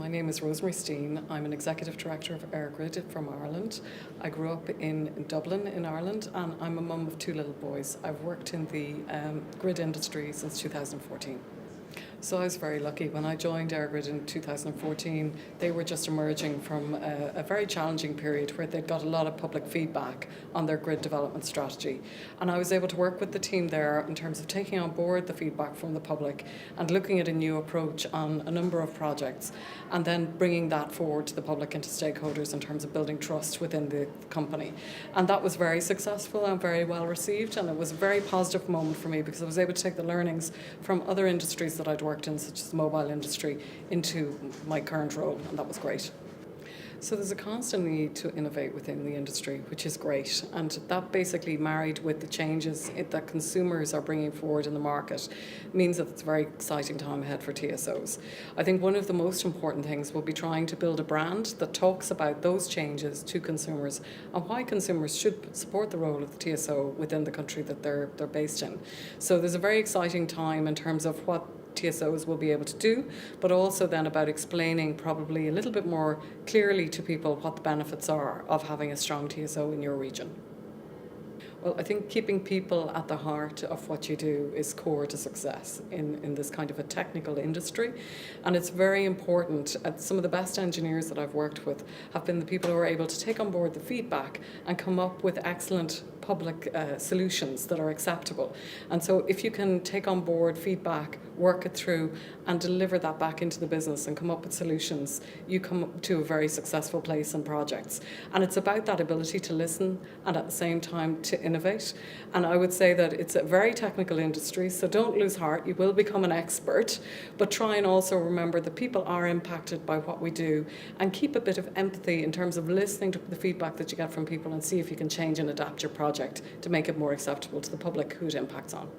My name is Rosemary Steen. I'm an Executive Director of EirGrid from Ireland. I grew up in Dublin in Ireland, and I'm a mum of two little boys. I've worked in the grid industry since 2014. So I was very lucky. When I joined EirGrid in 2014, they were just emerging from a very challenging period where they'd got a lot of public feedback on their grid development strategy. And I was able to work with the team there in terms of taking on board the feedback from the public and looking at a new approach on a number of projects, and then bringing that forward to the public and to stakeholders in terms of building trust within the company. And that was very successful and very well received, and it was a very positive moment for me because I was able to take the learnings from other industries that I'd worked in, such as the mobile industry, into my current role, and that was great. So there's a constant need to innovate within the industry, which is great, and that basically married with the changes that consumers are bringing forward in the market means that it's a very exciting time ahead for TSOs. I think one of the most important things will be trying to build a brand that talks about those changes to consumers and why consumers should support the role of the TSO within the country that they're based in. So there's a very exciting time in terms of what TSOs will be able to do, but also then about explaining probably a little bit more clearly to people what the benefits are of having a strong TSO in your region. Well, I think keeping people at the heart of what you do is core to success in this kind of a technical industry. And it's very important. Some of the best engineers that I've worked with have been the people who are able to take on board the feedback and come up with excellent public solutions that are acceptable. And so if you can take on board feedback, work it through, and deliver that back into the business and come up with solutions, you come to a very successful place in projects. And it's about that ability to listen and at the same time to innovate. And I would say that it's a very technical industry, so don't lose heart. You will become an expert, but try and also remember that people are impacted by what we do, and keep a bit of empathy in terms of listening to the feedback that you get from people and see if you can change and adapt your project to make it more acceptable to the public who it impacts on.